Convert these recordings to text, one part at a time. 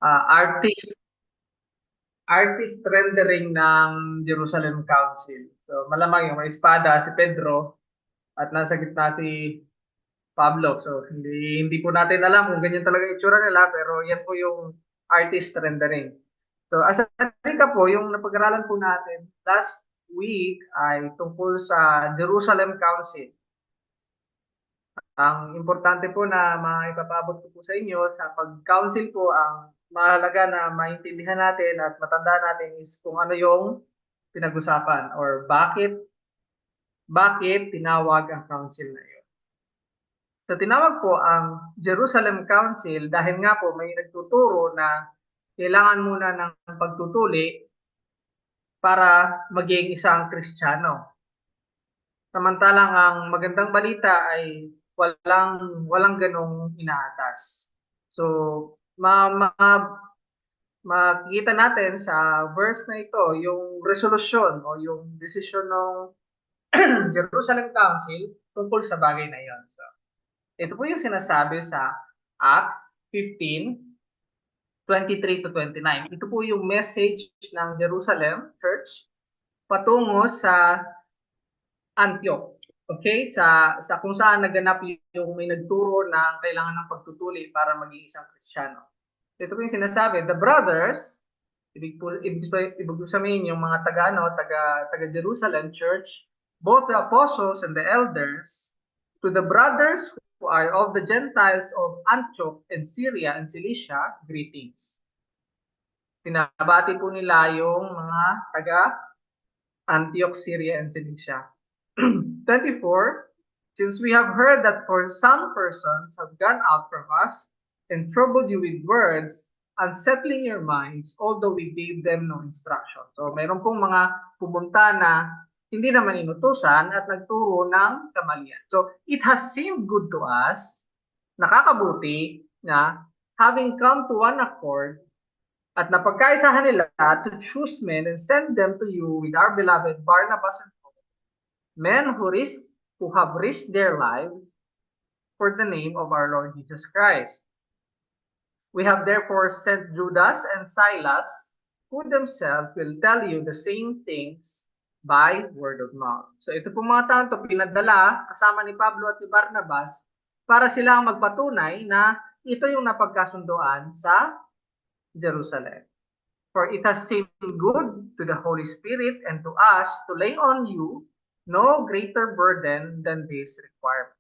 artist rendering ng Jerusalem Council. So malamang yung may espada si Pedro at nasa gitna si Pablo. So hindi po natin alam kung ganyan talaga yung itsura nila, pero yan po yung artist rendering. So as a recap po, yung napag-aralan po natin last week ay tungkol sa Jerusalem Council. Ang importante po na maipapabot ko po sa inyo sa pag-council po, ang mahalaga na maintindihan natin at matandaan natin is kung ano yung pinag-usapan or bakit tinawag ang council na yun. So tinawag po ang Jerusalem Council dahil nga po may nagtuturo na kailangan muna ng pagtutuli para maging isang Kristiyano. Samantalang ang magandang balita ay walang ganong inaatas. So, makikita natin sa verse na ito yung resolution o yung decision ng Jerusalem Council tungkol sa bagay na yon. So, ito po yung sinasabi sa Acts 15:23 to 29. Ito po yung message ng Jerusalem Church patungo sa Antioch. Okay? Sa kung saan naganap yung may nagturo na kailangan ng pagtutuli para maging isang Kristiyano. Ito po yung sinasabi, the brothers, ibig sabihin yung mga taga Jerusalem Church, both the apostles and the elders, to the brothers who are of the Gentiles of Antioch and Syria and Cilicia, greetings. Pinabati po nila yung mga taga Antioch, Syria, and Cilicia. 24, since we have heard that for some persons have gone out from us and troubled you with words, unsettling your minds, although we gave them no instruction. So, mayroon pong mga pumunta na hindi naman inutusan at nagturo ng kamalian. So, it has seemed good to us, nakakabuti na having come to one accord at napagkaisahan nila to choose men and send them to you with our beloved Barnabas and Paul, men who have risked their lives for the name of our Lord Jesus Christ. We have therefore sent Judas and Silas, who themselves will tell you the same things by word of mouth. So ito po mga tao ito pinadala kasama ni Pablo at ni Barnabas para sila ang magpatunay na ito yung napagkasundoan sa Jerusalem. For it has seemed good to the Holy Spirit and to us to lay on you no greater burden than this requirement.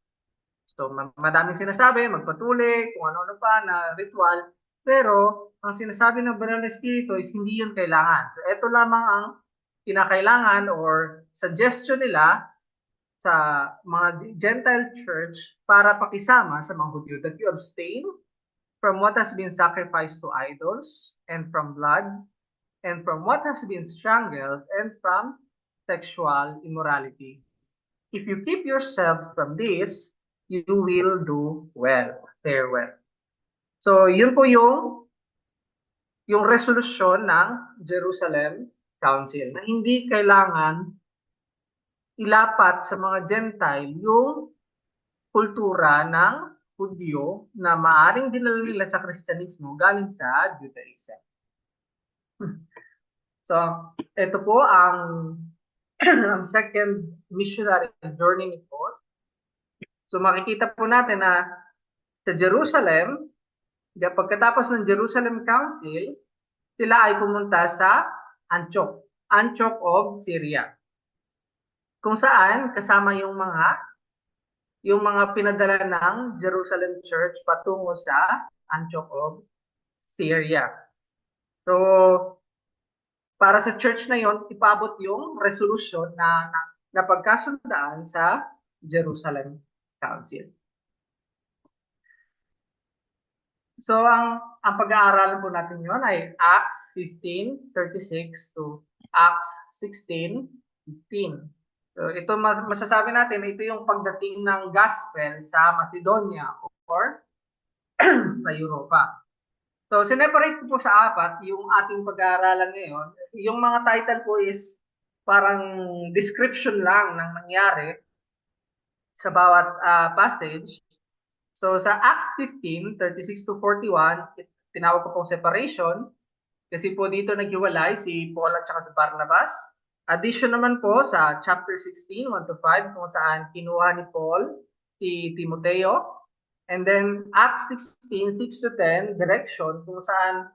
So, madaming sinasabi, magpatuli, kung ano-ano pa na ritual, pero ang sinasabi ng Banal na Espiritu is hindi yun kailangan. So, ito lamang ang kinakailangan or suggestion nila sa mga Gentile church para pakisama sa mga Hudyo, that you abstain from what has been sacrificed to idols, and from blood, and from what has been strangled, and from sexual immorality. If you keep yourselves from this, you will do well, fare well. So, yun po yung resolusyon ng Jerusalem Council na hindi kailangan ilapat sa mga Gentile yung kultura ng Hudyo na maaring dinala nila sa Kristyanismo galing sa Judaism. So, ito po ang second missionary journey ni Paul. So, makikita po natin na sa Jerusalem, pagkatapos ng Jerusalem Council, sila ay pumunta sa Antioch of Syria. Kung saan kasama yung mga pinadala ng Jerusalem Church patungo sa Antioch of Syria. So, para sa church na yon, ipabot yung resolution na napagkasundaan sa Jerusalem Council. So, ang pag-aaralan po natin yon ay Acts 15:36 to Acts 16:15. So, ito masasabi natin, ito yung pagdating ng gospel sa Macedonia or sa Europa. So, sineparate ko po sa apat yung ating pag-aaralan ngayon. Yung mga title po is parang description lang ng nangyari sa bawat passage. So, sa Acts 15:36 to 41, tinawag ko pong separation kasi po dito naghiwalay si Paul at saka si Barnabas. Addition naman po sa chapter 16, 1 to 5, kung saan kinuha ni Paul si Timoteo. And then Acts 16, 6 to 10, direction, kung saan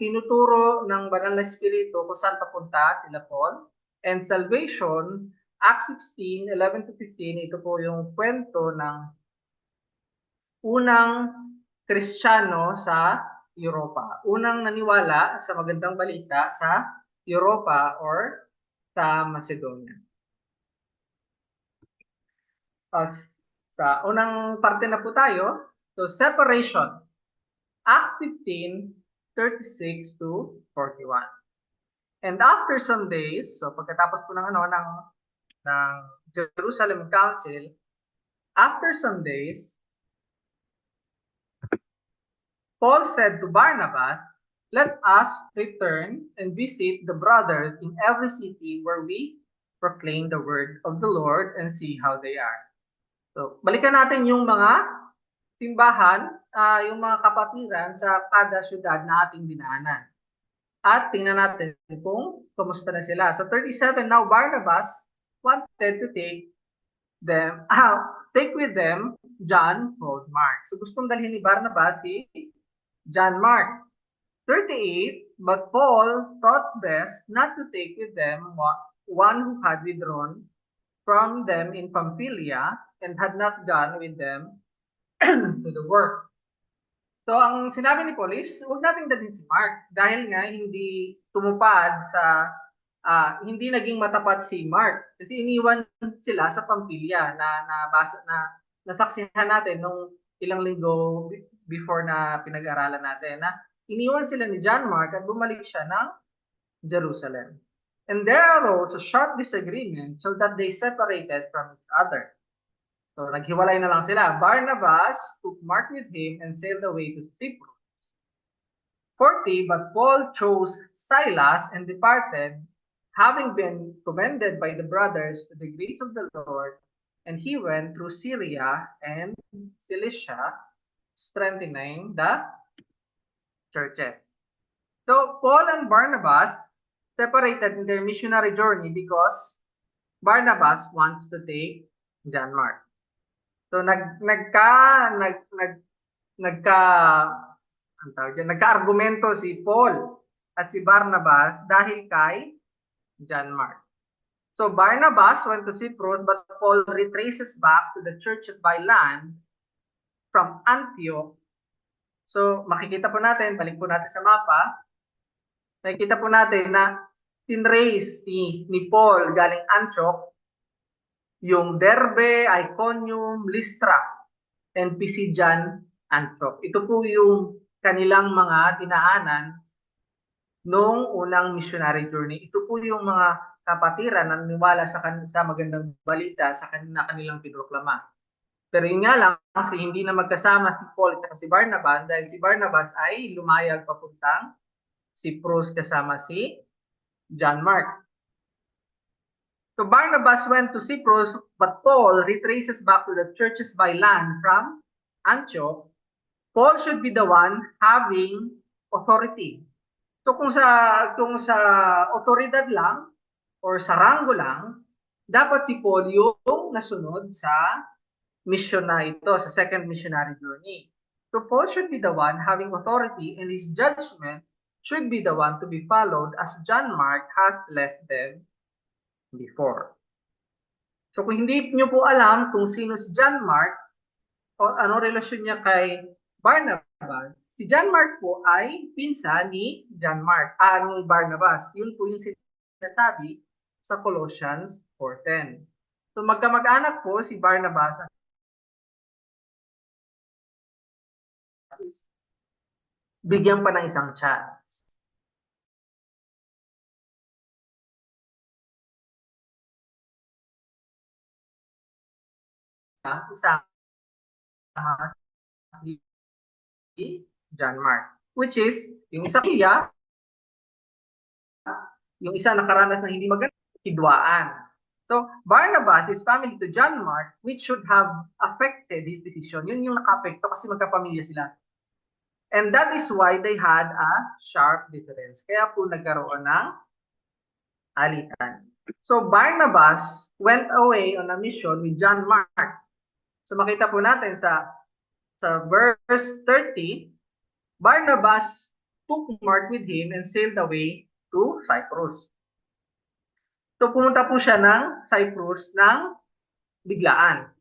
tinuturo ng Banal na Espiritu kung saan papunta sila Paul. And salvation, Acts 16, 11 to 15, ito po yung kwento ng unang Kristiyano sa Europa. Unang naniwala sa magandang balita sa Europa or sa Macedonia. Sa unang parte na po tayo. So, separation. Acts 15, 36 to 41. And after some days, so pagkatapos po ng Jerusalem Council, after some days, Paul said to Barnabas, "Let us return and visit the brothers in every city where we proclaim the word of the Lord and see how they are." So, balikan natin yung mga simbahan, yung mga kapatiran sa kada syudad na ating dinaanan. At tingnan natin kung kumusta na sila. So 37, now Barnabas wanted to take with them John called Mark. So gustong dalhin ni Barnabas si John Mark. 38, but Paul thought best not to take with them one who had withdrawn from them in Pamphylia and had not gone with them to the work. So ang sinabi ni Paul is, huwag nating dalhin si Mark dahil nga hindi tumupad sa, hindi naging matapat si Mark kasi iniwan sila sa Pamphylia na nasaksihan natin nung ilang linggo before na pinag-aralan natin na iniwan sila ni John Mark at bumalik siya ng Jerusalem. And there arose a sharp disagreement so that they separated from each other. So naghiwalay na lang sila. Barnabas took Mark with him and sailed away to Cyprus. 40, but Paul chose Silas and departed, having been commended by the brothers to the grace of the Lord, and he went through Syria and Cilicia, strengthening the churches. So Paul and Barnabas separated in their missionary journey because Barnabas wants to take John Mark. So nagka-argumento si Paul at si Barnabas dahil kay John Mark. So Barnabas went to Cyprus, but Paul retraces back to the churches by land from Antioch. So makikita po natin, balik po natin sa mapa, makikita po natin na tinrace ni Paul galing Antioch yung Derbe, Iconium, Lystra, and Pisidian, Antioch. Ito po yung kanilang mga dinaanan noong unang missionary journey. Ito po yung mga kapatiran na naniwala sa magandang balita sa kanilang pinoklama. Pero yun nga lang, kasi hindi na magkasama si Paul at si Barnabas dahil si Barnabas ay lumayag papuntang Cyprus kasama si John Mark. So Barnabas went to Cyprus, but Paul retraces back to the churches by land from Antioch. Paul should be the one having authority. So kung sa otoridad lang or sa ranggo lang, dapat si Paul yung nasunod sa mission na ito, sa second missionary journey. So Paul should be the one having authority, and his judgment should be the one to be followed as John Mark has left them before. So kung hindi nyo po alam kung sino si John Mark o ano relasyon niya kay Barnabas, si John Mark po ay pinsan ni ni Barnabas. Yun po yung sinasabi sa Colossians 4:10. So magkamag-anak po si Barnabas at bigyan pa ng isang chance. Isama si John Mark, which is yung isa yung isa nakaranas ng hindi maganda, hidwaan. So, Barnabas is family to John Mark, which should have affected his decision. Yun yung naka-apekto kasi magkapamilya sila. And that is why they had a sharp difference. Kaya po nagkaroon ng alitan. So Barnabas went away on a mission with John Mark. So makita po natin sa verse 30, Barnabas took Mark with him and sailed away to Cyprus. So pumunta po siya ng Cyprus ng biglaan.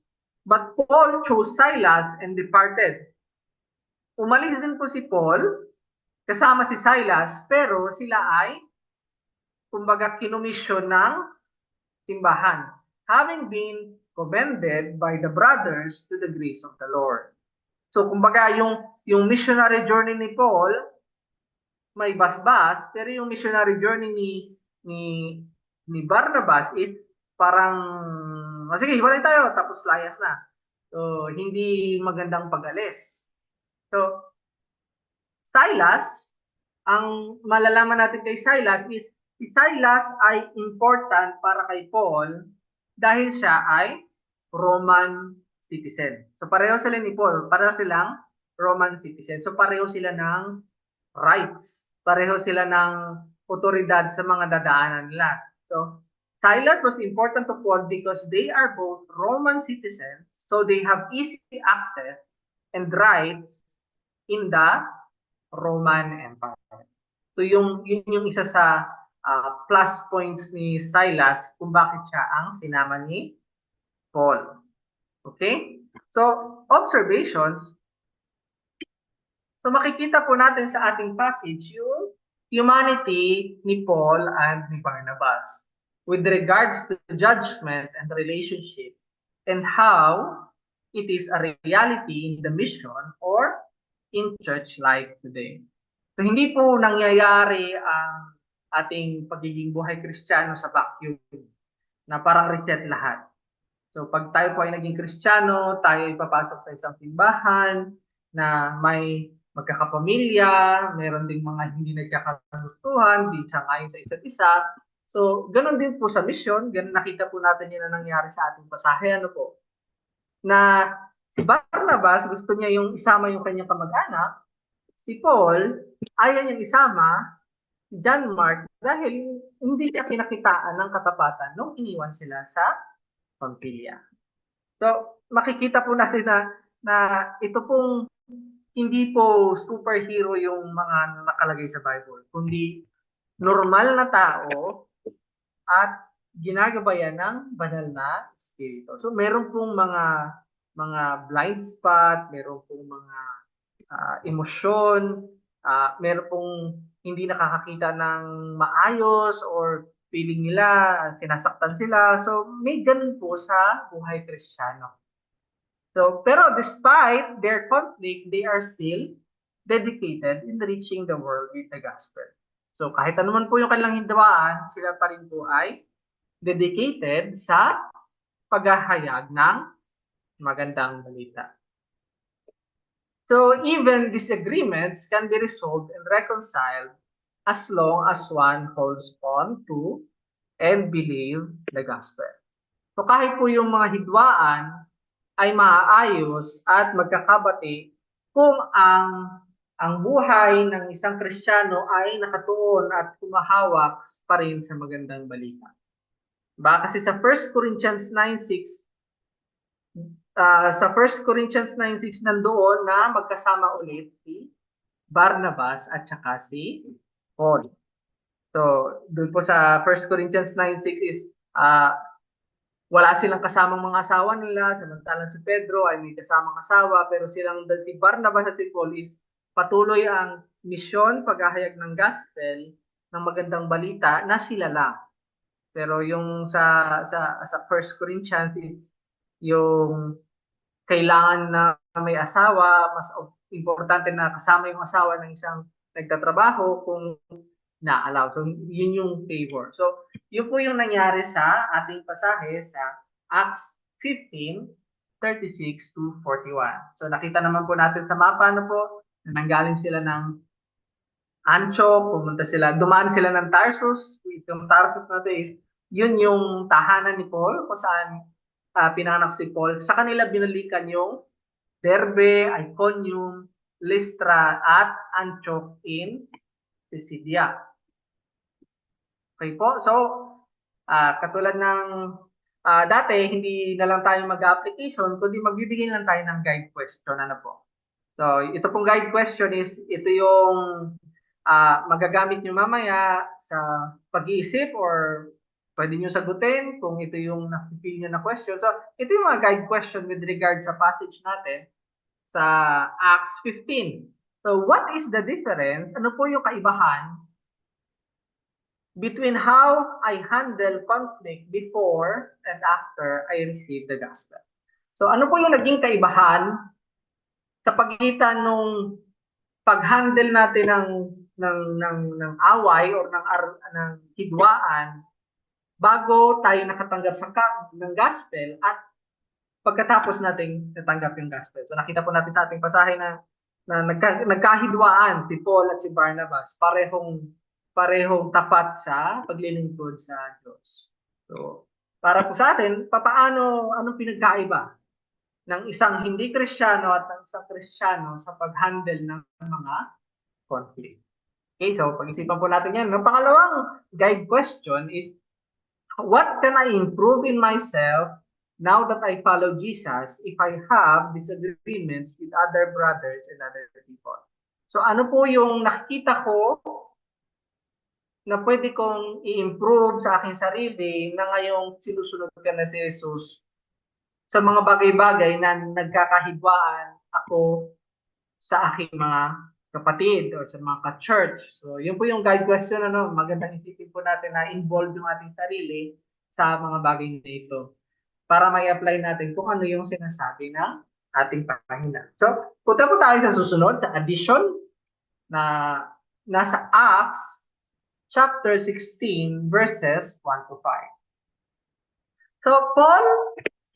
But Paul chose Silas and departed. Umalis din po si Paul kasama si Silas, pero sila ay kumbaga kinomisyon ng simbahan, having been commended by the brothers to the grace of the Lord. So kumbaga yung missionary journey ni Paul may basbas, pero yung missionary journey ni Barnabas is parang sige, hiwalay tayo tapos layas na. So hindi magandang pag-alis. So Silas, ang malalaman natin kay Silas is si Silas ay important para kay Paul dahil siya ay Roman citizen. So pareho sila ni Paul, pareho silang Roman citizen. So pareho sila ng rights, pareho sila ng otoridad sa mga dadaanan nila. So Silas was important to Paul because they are both Roman citizens, so they have easy access and rights in the Roman Empire. So yun yung isa sa plus points ni Silas kung bakit siya ang sinama ni Paul. Okay? So, observations. So makikita po natin sa ating passage yung humanity ni Paul and ni Barnabas with regards to judgment and relationship and how it is a reality in the mission or in church life today. So hindi po nangyayari ang ating pagiging buhay Kristiyano sa vacuum na parang reset lahat. So pag tayo po ay naging Kristiyano, tayo ay papasok sa isang simbahan na may magkakapamilya, meron ding mga hindi nagkakagustuhan, di sangayon sa isa't isa. So ganun din po sa mission, ganun nakita po natin yun na nangyari sa ating pasahe, ano po, na si Barnabas, gusto niya yung isama yung kanyang kamag-anak. Si Paul, ayaw niyang isama si John Mark dahil hindi niya kinakitaan ng katapatan nung iniwan sila sa Pampilya. So, makikita po natin na ito pong hindi po superhero yung mga nakalagay sa Bible, kundi normal na tao at ginagabayan ng banal na espiritu. So, meron pong mga blind spot, meron pong mga emosyon, meron pong hindi nakakakita ng maayos or feeling nila, sinasaktan sila. So, may ganun po sa buhay Kristiyano. So, pero despite their conflict, they are still dedicated in reaching the world with the gospel. So, kahit anuman po yung kanilang hindawaan, sila pa rin po ay dedicated sa paghahayag ng magandang balita. So even disagreements can be resolved and reconciled as long as one holds on to and believe the gospel. So kahit po yung mga hidwaan ay maaayos at magkakabati kung ang buhay ng isang Kristiyano ay nakatuon at kumahawak pa rin sa magandang balita. Kasi sa 1 Corinthians 9:6, sa 1 Corinthians 9:6 nandoon na magkasama ulit si Barnabas at saka si Paul. So, doon po sa 1 Corinthians 9:6 is wala silang kasamang mga asawa nila, samantalang si Pedro ay may kasamang asawa, pero si Barnabas at si Paul is patuloy ang misyon, paghahayag ng gospel, ng magandang balita na sila lang. Pero yung sa 1 Corinthians is yung kailangan na may asawa, mas importante na kasama yung asawa ng isang nagtatrabaho kung na-allow. So, yun yung favor. So, yun po yung nangyari sa ating pasahe sa Acts 15:36 to 41. So, nakita naman po natin sa mapa na po, na nanggaling sila ng Antioch, dumaan sila ng Tarsus. Yung Tarsus na ito is, yun yung tahanan ni Paul, kung saan pinanganak si Paul. Sa kanila binalikan yung Derbe, Iconium, Lystra, at Antioch in Pisidia. Okay po? So, katulad ng dati, hindi na lang tayo mag-application, kundi magbibigay lang tayo ng guide question. Ano po? So, ito pong guide question is, ito yung magagamit nyo mamaya sa pag-iisip or pwede nyo sagutin kung ito yung na-feel nyo na question. So, ito yung mga guide question with regard sa passage natin sa Acts 15. So, what is the difference? Ano po yung kaibahan between how I handle conflict before and after I receive the gospel? So, ano po yung naging kaibahan sa pagitan nung pag-handle natin ng away or ng hidwaan bago tayo nakatanggap ng gospel at pagkatapos nating natanggap yung gospel. So nakita po natin sa ating pasahe na nagkahidwaan si Paul at si Barnabas, parehong tapat sa paglilingkod sa Diyos. So para po sa atin, anong pinagkaiba ng isang hindi Kristiyano at ng isang Kristiyano sa pag-handle ng mga conflict? Okay, so pag-isipan po natin yan. Ang pangalawang guide question is, what can I improve in myself now that I follow Jesus if I have disagreements with other brothers and other people? So ano po yung nakikita ko na pwede kong i-improve sa aking sarili na ngayong sinusunod ka na si Jesus sa mga bagay-bagay na nagkakahidwaan ako sa aking mga kapatid or sa mga ka-church. So, yun po yung guide question. Magandang isipin po natin na involve yung ating sarili sa mga bagay na ito para may apply natin kung ano yung sinasabi ng ating pahina. So, punta po tayo sa susunod, sa addition na nasa Acts chapter 16 verses 1 to 5. So, Paul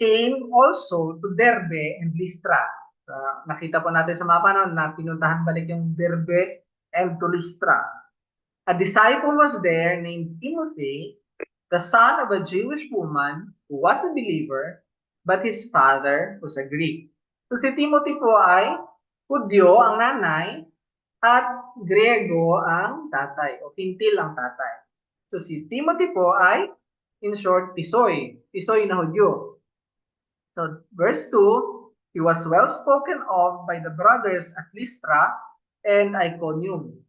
came also to Derbe and Lystra. Nakita po natin sa mapa na pinuntahan balik yung Derbe and to Lystra. A disciple was there named Timothy, the son of a Jewish woman who was a believer, but his father was a Greek. So si Timothy po ay Hudyo ang nanay at Griego ang tatay o Hintil ang tatay. So si Timothy po ay, in short, Tisoy na Hudyo. So verse 2, he was well spoken of by the brothers at Lystra and Iconium.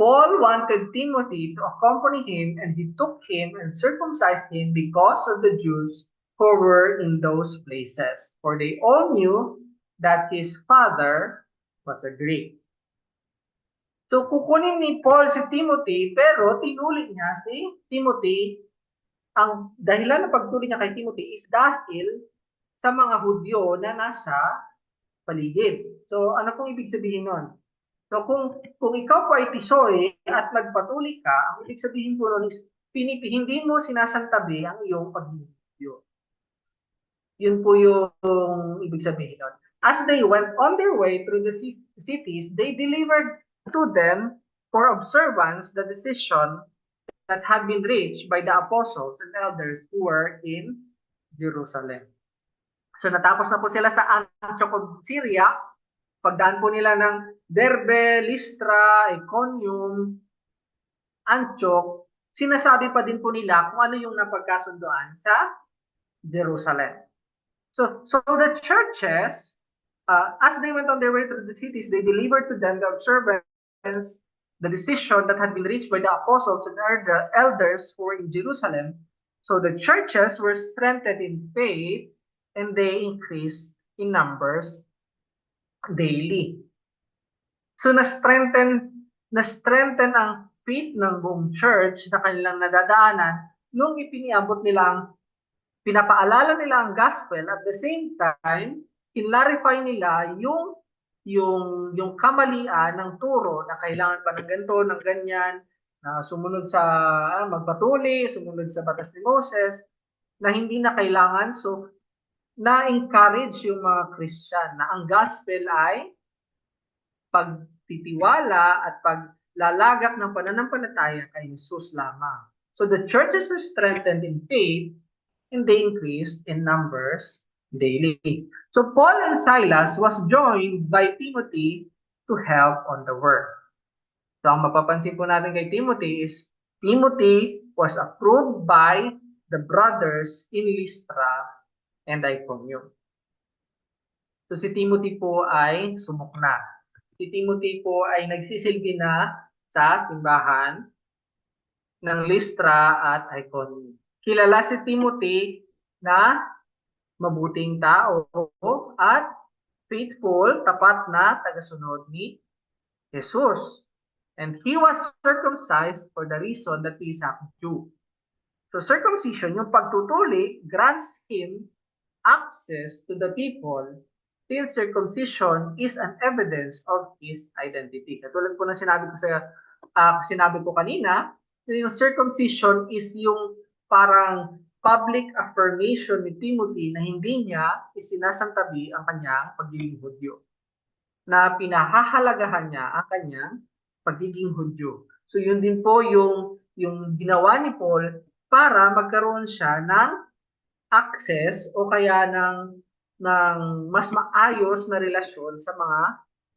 Paul wanted Timothy to accompany him, and he took him and circumcised him because of the Jews who were in those places, for they all knew that his father was a Greek. So kukunin ni Paul si Timothy, pero tinuli niya si Timothy. Ang dahilan ng pagtuli niya kay Timothy is dahil sa mga Hudyo na nasa paligid. So ano pong ibig sabihin nun? So kung ikaw po ay tisoy at nagpatuli ka, ang ibig sabihin po nun is hindi mo sinasantabi ang iyong pagiging Hudyo. Yun po yung ibig sabihin nun. As they went on their way through the cities, they delivered to them for observance the decision that had been reached by the apostles and elders who were in Jerusalem. So natapos na po sila sa Antioch of Syria. Pagdaan po nila ng Derbe, Lystra, Iconium, Antioch, sinasabi pa din po nila kung ano yung napagkasundoan sa Jerusalem. So the churches, as they went on their way through the cities, they delivered to them the observance, the decision that had been reached by the apostles and the elders who were in Jerusalem. So the churches were strengthened in faith and they increased in numbers daily. So na-strengthen ang faith ng buong church na kanilang nadadaanan nung ipiniabot nila pinapaalala nila ang gospel, at the same time, clarify nila yung kamalian ng turo na kailangan pa ng ganito, ng ganyan, na sumunod sa magpatuli, sumunod sa batas ni Moses, na hindi na kailangan. So, na-encourage yung mga Christian na ang gospel ay pagtitiwala at paglalagak ng pananampalataya kay Jesus lamang. So the churches were strengthened in faith and they increased in numbers daily. So Paul and Silas was joined by Timothy to help on the work. So ang mapapansin po natin kay Timothy is Timothy was approved by the brothers in Lystra and Iconium. So si Timothy po ay sumukna. Si Timothy po ay nagsisilbi na sa simbahan ng Lystra at Iconium. Kilala si Timothy na mabuting tao at faithful, tapat na tagasunod ni Jesus. And he was circumcised for the reason that he is a Jew. So circumcision, yung pagtutuli, grants him access to the people since circumcision is an evidence of his identity. Katulad po na sinabi ko kanina, yung circumcision is yung parang public affirmation ni Timothy na hindi niya isinasantabi ang kanyang pagiging Hudyo. Na pinahahalagahan niya ang kanyang pagiging Hudyo. So yun din po yung ginawa ni Paul para magkaroon siya ng access o kaya ng mas maayos na relasyon sa mga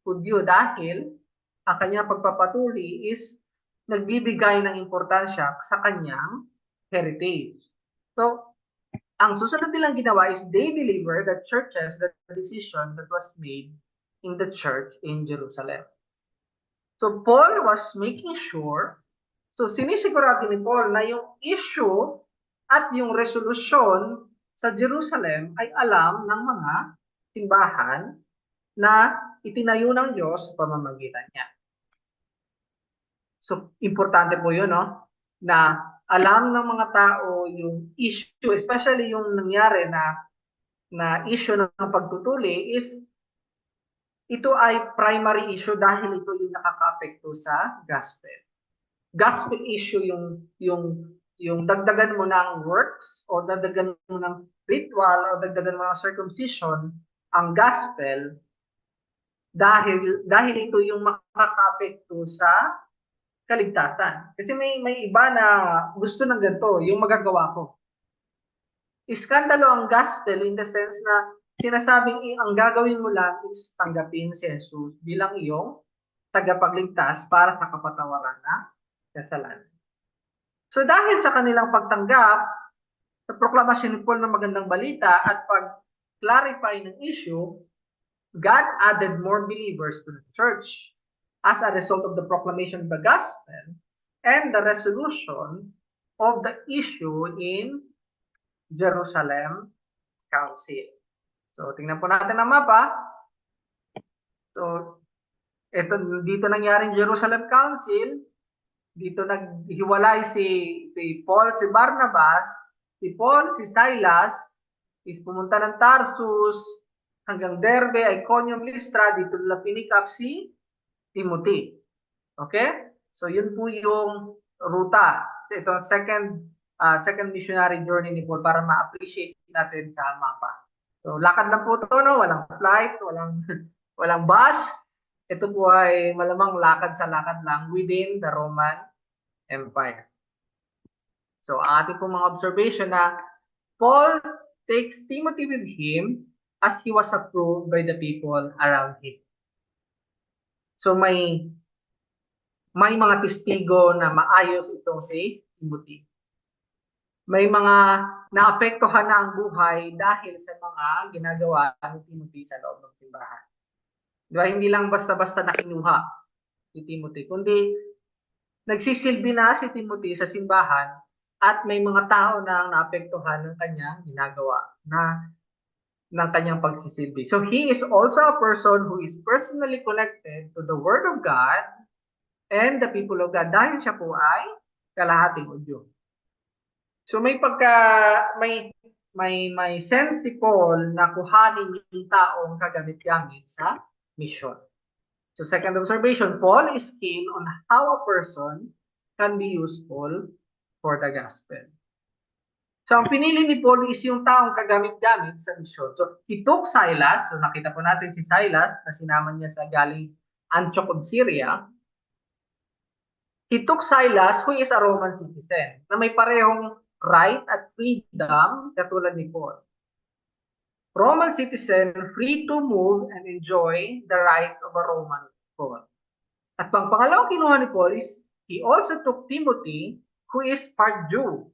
Hudyo dahil ang kanyang pagpapatuli is nagbibigay ng importansya sa kanyang heritage. So, ang susunod nilang ginawa is they deliver the churches the decision that was made in the church in Jerusalem. So Paul was making sure, so sinisigurado ni Paul na yung issue at yung resolusyon sa Jerusalem ay alam ng mga simbahan na itinayo ng Diyos sa pamamagitan niya. So importante po yun, no? Na alam ng mga tao yung issue, especially yung nangyari na issue ng pagtutuli is ito ay primary issue dahil ito yung nakaka-apekto sa gospel. Gospel issue yung dagdagan mo ng works o dagdagan mo ng ritual o dagdagan mo ng circumcision ang gospel dahil ito yung makaka-apekto sa kaligtasan. Kasi may iba na gusto ng ganito, yung magagawa ko. Iskandalo ang gospel in the sense na sinasabing ang gagawin mo lang is tanggapin si Jesus bilang iyong tagapagligtas para sa kapatawaran ng kasalanan. So dahil sa kanilang pagtanggap sa proklamasyon ni Paul ng magandang balita at pag-clarify ng issue, God added more believers to the church as a result of the proclamation of the gospel and the resolution of the issue in Jerusalem Council. So, tingnan po natin ang mapa. So, dito nangyari yung Jerusalem Council. Dito naghiwalay si Paul, si Barnabas, si Paul, si Silas, is pumunta ng Tarsus, hanggang Derbe, Iconium, Lystra, dito nila pinikap si Timothy. Okay? So, yun po yung ruta. Ito, second missionary journey ni Paul para ma-appreciate natin sa mapa. So, lakad lang po ito, no? Walang flight, walang bus. Ito po ay malamang lakad lang within the Roman Empire. So, ating po mga observation na Paul takes Timothy with him as he was approved by the people around him. So, may mga testigo na maayos itong si Timothy. May mga naapektuhan na ang buhay dahil sa mga ginagawa ni Timothy sa loob ng simbahan. Diba? Hindi lang basta-basta nakinuha si Timothy, kundi nagsisilbi na si Timothy sa simbahan at may mga tao na naapektuhan ng kanyang ginagawa ng kanyang pagsisilbi. So he is also a person who is personally connected to the Word of God and the people of God dahil siya po ay kalahating Hudyo. So may sense si Paul na kuhanin yung taong kagamit-gamit sa mission. So second observation, Paul is keen on how a person can be useful for the gospel. So ang pinili ni Paul is yung taong kagamit-gamit sa mission. So he took Silas, so nakita po natin si Silas na sinama niya sa galing Antioch of Syria. He took Silas, who is a Roman citizen, na may parehong right at freedom katulad ni Paul. Roman citizen free to move and enjoy the right of a Roman Paul. At pangalawang kinuha ni Paul is, he also took Timothy, who is part Jew.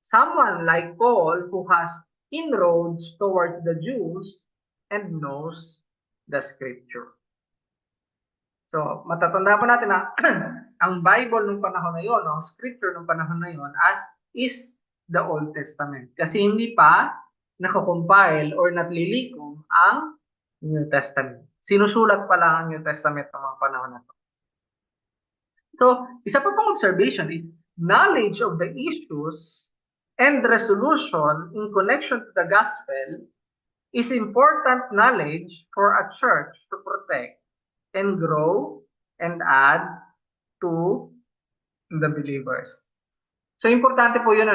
Someone like Paul who has inroads towards the Jews and knows the scripture. So, matatanda po natin na ang Bible nung panahon na yun, ang scripture nung panahon na yun, is the Old Testament. Kasi hindi pa nakakompile or natlilikom ang New Testament. Sinusulat pa lang ang New Testament ng mga panahon na ito. So, isa pa pang observation is knowledge of the issues and resolution in connection to the gospel is important knowledge for a church to protect and grow and add to the believers. So, importante po yun,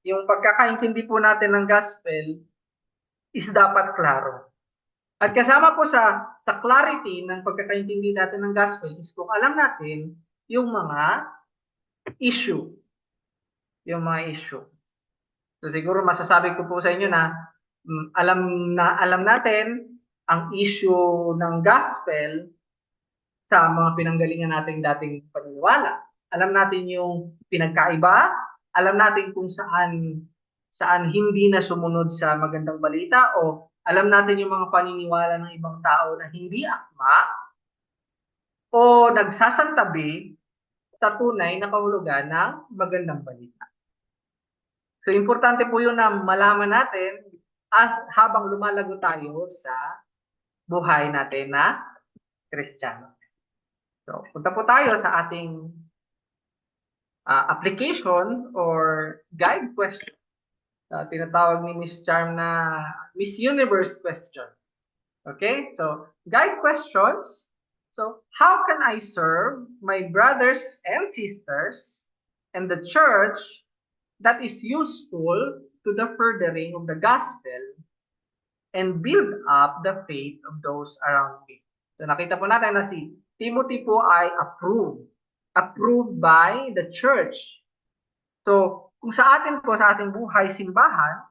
yung pagkakaintindi po natin ng gospel is dapat klaro. At kasama po sa clarity ng pagkakaintindi natin ng gospel is kung alam natin yung mga issue. Yung mga issue. So, siguro masasabi ko po sa inyo na alam natin ang issue ng gospel sa mga pinanggalingan nating dating paniniwala. Alam natin yung pinagkaiba, alam natin kung saan hindi na sumunod sa magandang balita, o alam natin yung mga paniniwala ng ibang tao na hindi akma o nagsasantabi sa tunay na kahulugan ng magandang balita. So, importante po yun na malaman natin habang lumalago tayo sa buhay natin na Kristiyano. So, punta po tayo sa ating application or guide question. Tinatawag ni Miss Charm na Miss Universe question. Okay? So, guide questions. So, how can I serve my brothers and sisters and the church that is useful to the furthering of the gospel and build up the faith of those around me? So, nakita po natin na si Timothy po ay approved by the church. So, kung sa atin po, sa ating buhay, simbahan,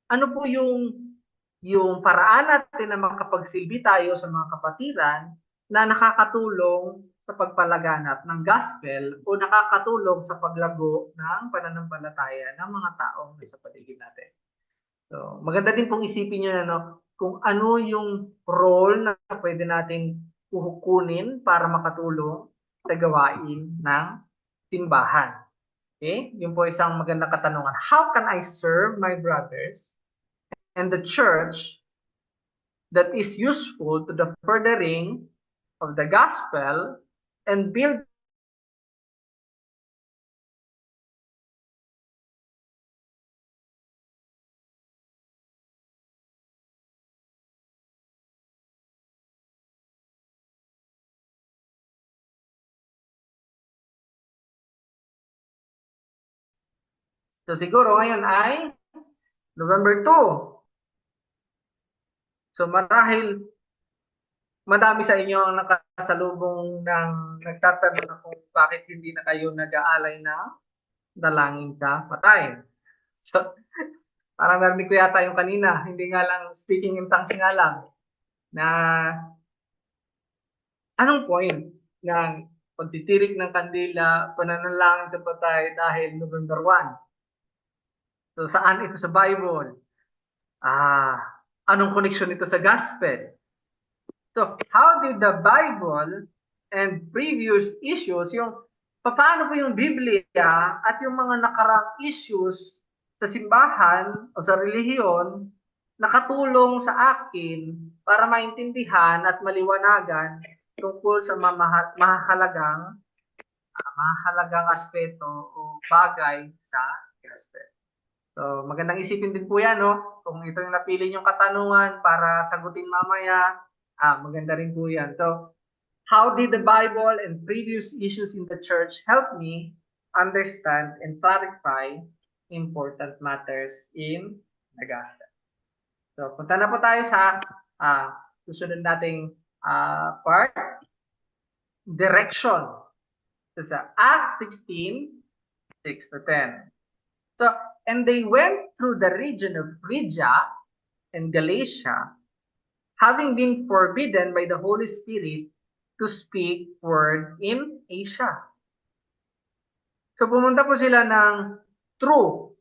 ano po yung paraan natin na makapagsilbi tayo sa mga kapatiran na nakakatulong sa pagpalaganap ng gospel o nakakatulong sa paglago ng pananampalataya ng mga taong sa paligid natin. So, maganda din pong isipin nyo na kung ano yung role na pwede nating kukunin para makatulong sa gawain ng simbahan. Okay? Yun po isang magandang katanungan. How can I serve my brothers and the church that is useful to the furthering of the gospel and build So, siguro ngayon ay November 2. So, marahil madami sa inyo ang nakasalubong ng nagtatanong na kung bakit hindi na kayo nag-aalay na dalangin sa patay. So, parang narinig ko yata yung kanina, hindi nga lang speaking in tongues nga lang, na anong point ng pagtitirik ng kandila, pananalangin sa patay dahil November 1? So, saan ito sa Bible? Anong connection ito sa gospel? So, how did the Bible and previous issues, paano po yung Biblia at yung mga nakarang issues sa simbahan o sa relihiyon nakatulong sa akin para maintindihan at maliwanagan tungkol sa mahalagang aspeto o bagay sa gospel. So, magandang isipin din po yan, no? Kung ito yung napili niyong katanungan para sagutin mamaya, maganda rin po yan. So, how did the Bible and previous issues in the church help me understand and clarify important matters in the gospel? So, punta na po tayo sa susunod nating part, direction. So, sa Acts 16, 6-10. So, and they went through the region of Phrygia and Galatia, having been forbidden by the Holy Spirit to speak word in Asia. So pumunta po sila ng through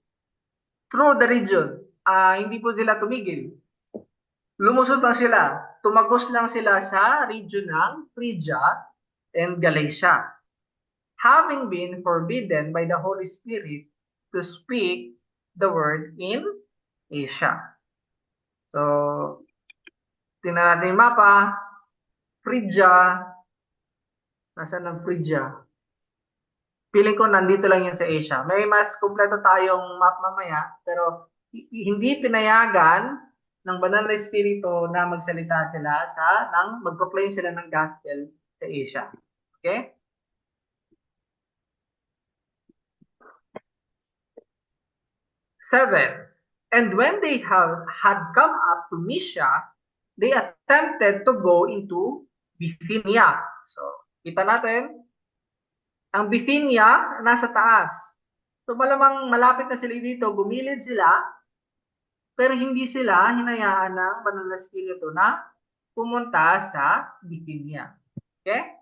the region. Hindi po sila tumigil. Lumusot lang sila. Tumagos lang sila sa region ng Phrygia and Galatia, having been forbidden by the Holy Spirit to speak the word in Asia. So, tingnan natin yung mapa. Phrygia. Nasaan ang Phrygia? Feeling ko nandito lang yan sa Asia. May mas kumpleto tayong map mamaya, pero hindi pinayagan ng banal na espiritu na magsalita sila mag-proclaim sila ng gospel sa Asia. Okay? Seven. And when they had come up to Mysia, they attempted to go into Bithynia. So, kita natin, ang Bithynia nasa taas. So, malamang malapit na sila dito, gumilid sila, pero hindi sila hinayaan ng banal na espiritu na pumunta sa Bithynia. Okay?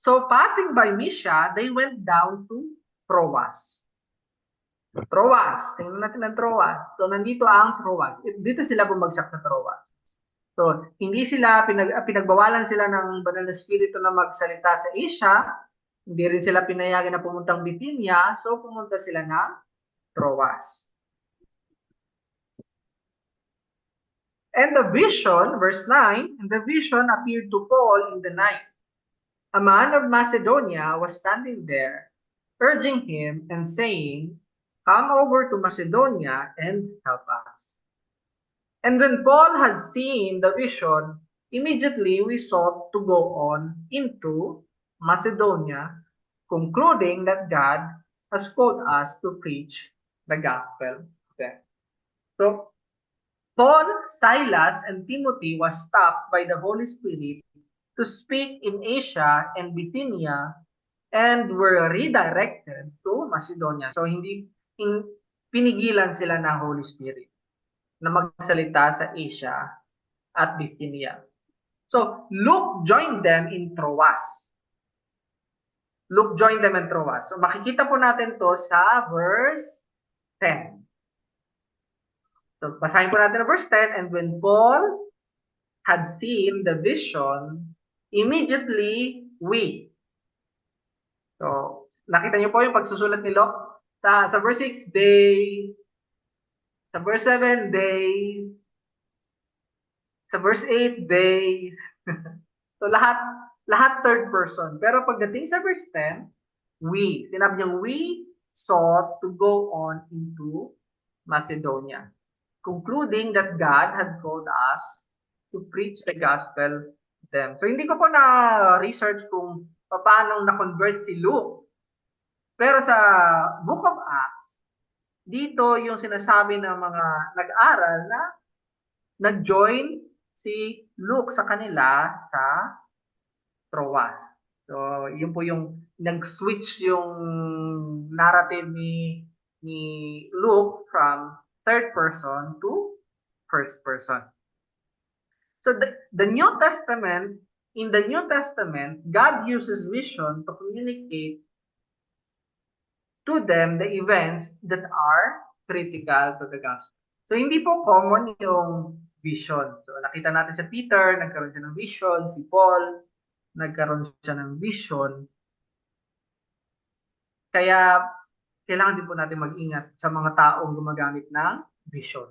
So, passing by Mysia, they went down to Troas. Troas. Tingnan natin ang Troas. So, nandito ang Troas. Dito sila bumagsak sa Troas. So, hindi sila, pinagbawalan sila ng banal na espiritu na magsalita sa Asia. Hindi rin sila pinayagan na pumuntang Bithynia. So, pumunta sila ng Troas. And the vision, verse 9, and the vision appeared to Paul in the night. A man of Macedonia was standing there, urging him and saying, "Come over to Macedonia and help us." And when Paul had seen the vision, immediately we sought to go on into Macedonia, concluding that God has called us to preach the gospel. Okay. So, Paul, Silas, and Timothy was stopped by the Holy Spirit to speak in Asia and Bithynia and were redirected to Macedonia. So, pinigilan sila ng Holy Spirit na magsalita sa Asia at Bithynia. So, Luke joined them in Troas. Luke joined them in Troas. So, makikita po natin to sa verse 10. So, basahin po natin ang verse 10. And when Paul had seen the vision, immediately we. So, nakita niyo po yung pagsusulat ni Luke? Sa verse 6, they. Sa verse 7, they. Sa verse 8, they. So, lahat third person. Pero pagdating sa verse 10, we. Sinabi niyang we sought to go on into Macedonia, concluding that God had called us to preach the gospel to them. So, hindi ko po na-research kung paano na-convert si Luke. Pero sa Book of Acts, dito yung sinasabi ng mga nag-aral na nag-join si Luke sa kanila sa Troas. So, yun po yung nag-switch yung narrative ni Luke from third person to first person. So the New Testament, in the New Testament, God uses vision to communicate to them the events that are critical to the gospel. So hindi po common yung vision. So nakita natin sa Peter, nagkaroon siya ng vision, si Paul, nagkaroon siya ng vision. Kaya kailangan din po natin mag-ingat sa mga taong gumagamit ng vision.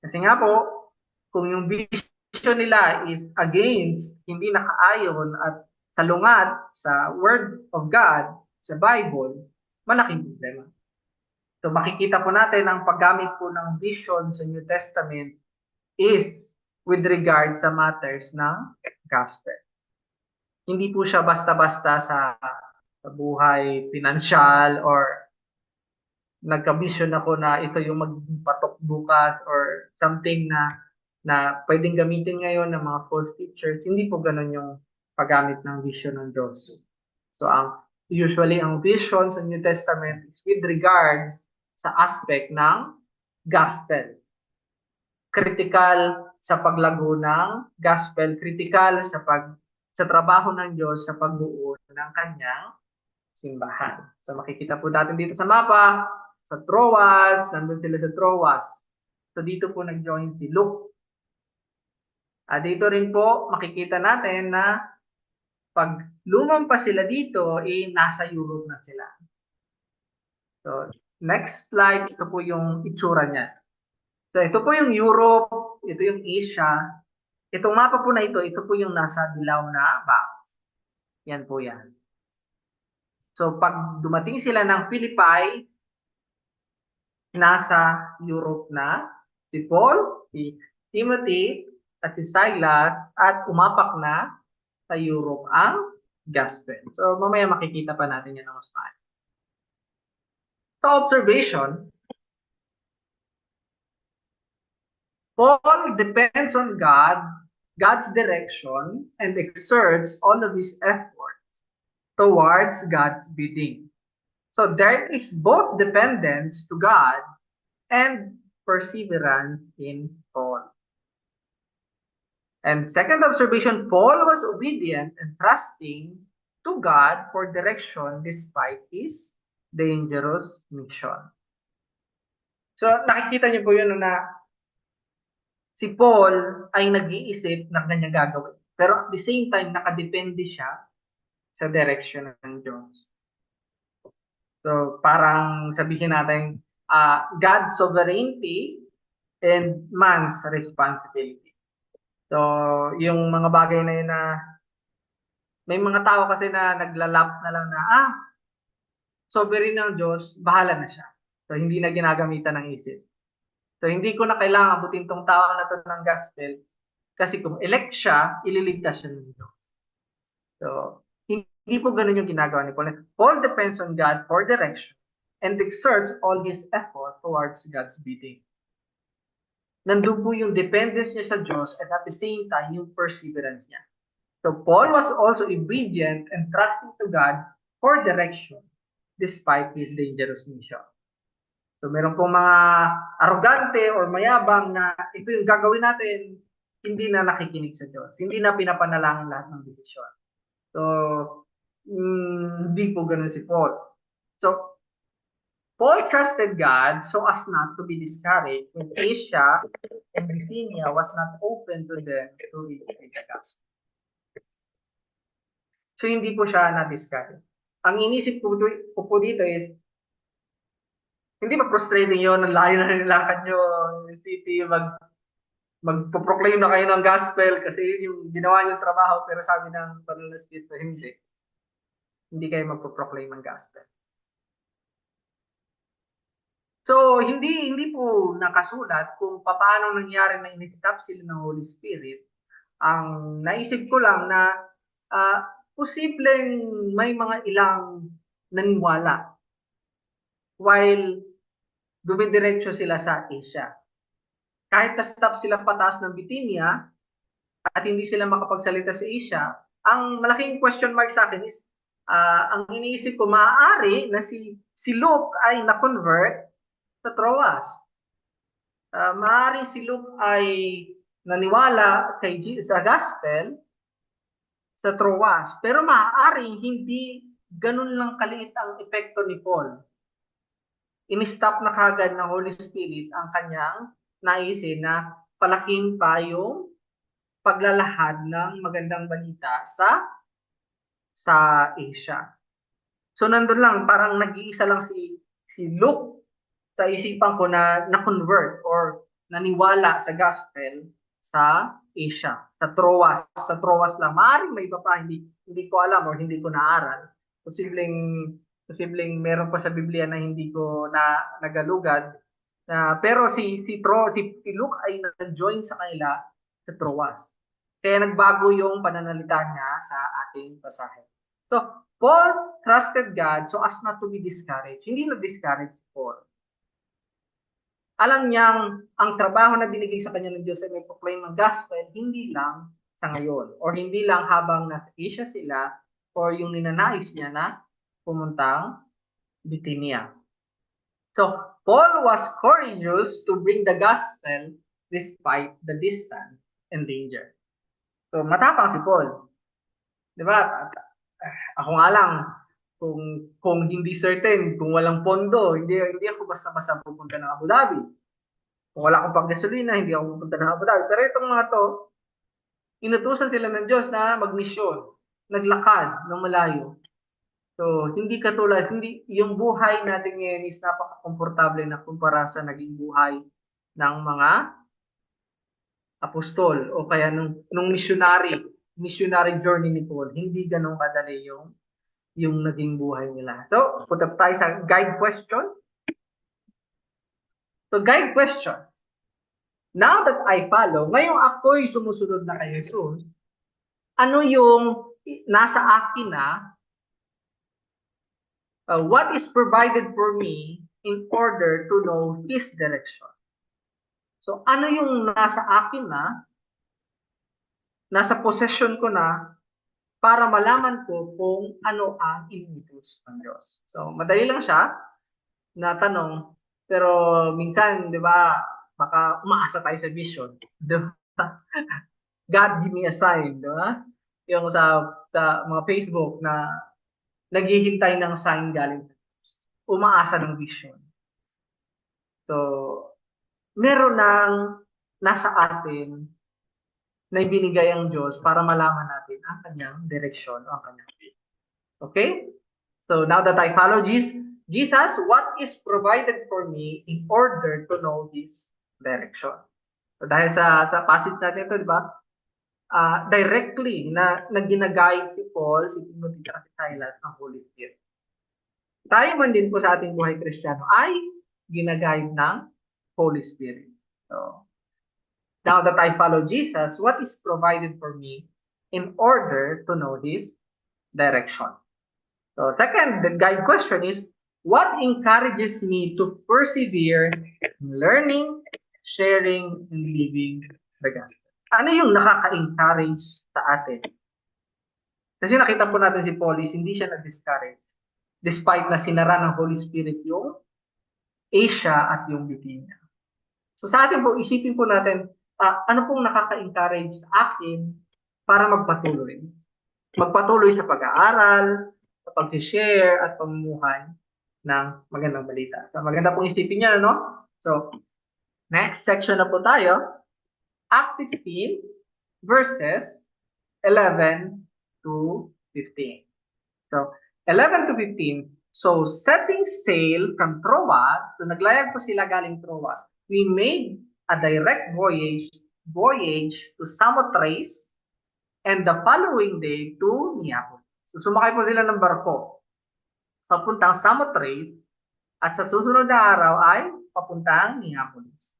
Kasi nga po, kung yung vision nila is against, hindi nakaayon at salungat sa Word of God, sa Bible, malaking problema. So makikita po natin ang paggamit po ng vision sa New Testament is with regard sa matters ng gospel. Hindi po siya basta-basta sa buhay financial or nagka-vision ako na ito yung magpatok bukas or something na pwedeng gamitin ngayon ng mga false teachers. Hindi po ganun yung paggamit ng vision ng Diyos. So usually ang vision sa New Testament is with regards sa aspect ng gospel. Critical sa paglago ng gospel, critical sa trabaho ng Diyos sa pagbuo ng kanyang simbahan. So makikita po natin dito sa mapa, sa Troas, nandun sila sa Troas. So dito po nag-join si Luke. Dito rin po makikita natin na pag lumampas sila dito, nasa Europe na sila. So next slide, ito po yung itsura niya. So ito po yung Europe, ito yung Asia. Itong mapa po na ito po yung nasa dilaw na box. Yan po yan. So pag dumating sila ng Philippi, nasa Europe na si Paul, si Timothy, at si Silas, at umapak na sa Europe ang gospel. So mamaya makikita pa natin yan ng mas maayos. So observation, Paul depends on God's direction, and exerts all of his efforts towards God's bidding. So there is both dependence to God and perseverance in Paul. And second observation, Paul was obedient and trusting to God for direction despite his dangerous mission. So nakikita niyo po yun na si Paul ay nag-iisip na kanya gagawin. Pero at the same time, nakadepende siya sa direction ng Diyos. So parang sabihin natin, God's sovereignty and man's responsibility. So yung mga bagay na yun na may mga tao kasi na naglalaps na lang na, sovereign ng Diyos, bahala na siya. So hindi na ginagamitan ng isip. So hindi ko na kailangan abutin tong tao na to ng gospel kasi kung elect siya, ililigtas siya ng Diyos. So hindi po ganun yung ginagawa ni Paul. Paul depends on God for direction and exerts all his effort towards God's bidding. Nandun po yung dependence niya sa Diyos and at the same time yung perseverance niya. So Paul was also obedient and trusting to God for direction despite his dangerous mission. So meron pong mga arrogante or mayabang na ito yung gagawin natin, hindi na nakikinig sa Diyos. Hindi na pinapanalangin lahat ng desisyon. So, hindi po ganun si Paul. So, Paul trusted God so as not to be discouraged when Asia and Bithynia was not open to them to receive the gospel. So, hindi po siya na-discourage. Ang inisip ko po dito is, hindi ba frustrating yun? Ang layo na nilakad nyo yung city, magpo-proclaim na kayo ng gospel kasi yun yung ginawa nyo trabaho pero sabi ng Banal na Espiritu, hindi kayo magpo-proclaim ng gospel. So, hindi po nakasulat kung paano nangyari na in-stop sila ng Holy Spirit. Ang naisip ko lang na posibleng may mga ilang naniwala while dumidiretso sila sa Asia. Kahit na-stop sila pataas ng Bithynia at hindi sila makapagsalita sa Asia, ang malaking question mark sa akin is, ang iniisip ko, maaari na si Luke ay na-convert sa Troas. Maaari si Luke ay naniwala sa gospel sa Troas. Pero maaari hindi ganun lang kaliit ang epekto ni Paul. In-stop na kagad ng Holy Spirit ang kanyang naisin na palaking pa yung paglalahad ng magandang balita sa Asia. So nandun lang, parang nag-iisa lang si Luke sa isipan ko na-convert or naniwala sa gospel sa Asia, sa Troas. Sa Troas lang. Maaaring may iba pa, hindi ko alam or hindi ko naaral. Posibleng meron pa sa Biblia na hindi ko nagalugad. Pero si Luke ay nag-join sa kanila sa Troas. Kaya nagbago yung pananalita niya sa ating pasahe. So, Paul trusted God so as not to be discouraged. Hindi na-discouraged Paul. Alam niyang ang trabaho na binigay sa kanya ng Diyos ay may proclaim ng gospel, hindi lang sa ngayon or hindi lang habang nasa Asia sila or yung ninanais niya na pumuntang Bithynia. So Paul was courageous to bring the gospel despite the distance and danger. So matapang si Paul. Di ba? Ako nga lang, kung hindi certain, kung walang pondo, hindi ako basta-basta pupunta ng Abu Dhabi. Kung wala akong pang-gasolina, hindi ako pupunta ng Abu Dhabi. Pero itong mga to, inutusan sila ng Diyos na magmisyon, naglakad ng malayo. So, hindi katulad, hindi, yung buhay natin ngayon is napaka-komportable na kumpara sa naging buhay ng mga apostol o kaya nung missionary journey ni Paul. Hindi ganun kadali yung naging buhay nila. So, put up tayo sa guide question. So, guide question. Now that I follow, ngayong ako'y sumusunod na kay Jesus, ano yung nasa akin na what is provided for me in order to know His direction? So, ano yung nasa akin na, nasa possession ko na, para malaman ko kung ano ang inutos ng Diyos. So, madali lang siya na tanong, pero minsan, di ba, baka umaasa tayo sa vision. Diba? God give me a sign, di ba? Yung sa mga Facebook na naghihintay ng sign galing sa Diyos. Umaasa ng vision. So, meron ng nasa atin na ibinigay ang Diyos para malaman natin ang kanyang direksyon o ang kanyang will. Okay? So, now that I follow Jesus, what is provided for me in order to know His direction? So, dahil sa passage natin ito, di ba? Directly na ginaguide si Paul, si Timothy, at si Silas ang Holy Spirit. Tayo man din po sa ating buhay Kristiyano ay ginaguide ng Holy Spirit. So, now that I follow Jesus, what is provided for me in order to know His direction? So, second, the guide question is, what encourages me to persevere in learning, sharing, and living the gospel? Ano yung nakaka-encourage sa atin? Kasi nakita po natin si Paul is hindi siya nag-discourage despite na sinara ng Holy Spirit yung Asia at yung Bithynia. So sa atin po, isipin po natin, ano pong nakaka-encourage sa akin para magpatuloy? Magpatuloy sa pag-aaral, sa pag-share at pamumuhay ng magandang balita. So maganda pong isipin niya, no? So, next section na po tayo. Acts 16, verses 11 to 15. So, 11 to 15. So, setting sail from Troas, so naglayag po sila galing Troas, we made a direct voyage to Samothrace, and the following day to Neapolis. So, sumakay po sila ng barko papuntang Samothrace, at sa susunod na araw ay papuntang Neapolis.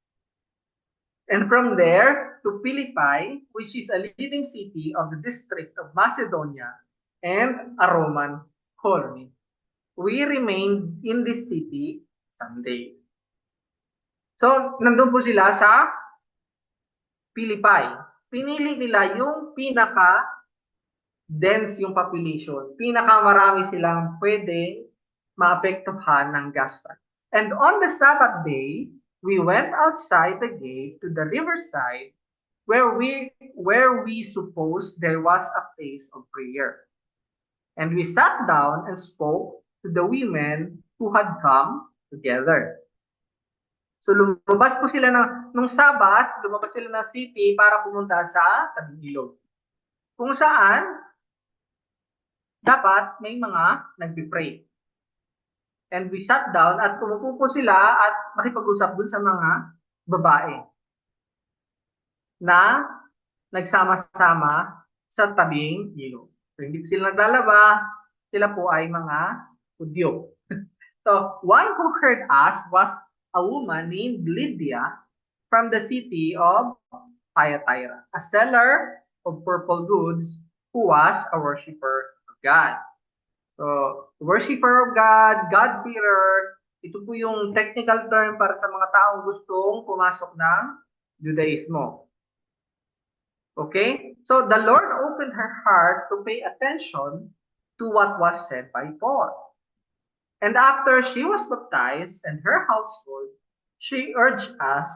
And from there to Philippi, which is a leading city of the district of Macedonia and a Roman colony. We remained in this city some days. So, nandun po sila sa Philippi. Pinili nila yung pinaka-dense yung population. Pinaka-marami silang pwedeng maapektuhan ng gospel. And on the Sabbath day, we went outside the gate to the riverside where we supposed there was a place of prayer. And we sat down and spoke to the women who had come together. So lumabas po sila nung Sabat, lumabas sila ng city para pumunta sa tabing ilog. Kung saan dapat may mga nagpipray. And we sat down at umupo po sila at nakipag-usap dun sa mga babae na nagsama-sama sa tabing ilog. So, hindi po sila naglalaba, sila po ay mga Hudyo. So, one who heard us was a woman named Lydia from the city of Thyatira, a seller of purple goods who was a worshiper of God. So, worshiper of God, God-fearer, ito po yung technical term para sa mga taong gustong pumasok ng Judaismo. Okay? So, the Lord opened her heart to pay attention to what was said by Paul. And after she was baptized and her household, she urged us,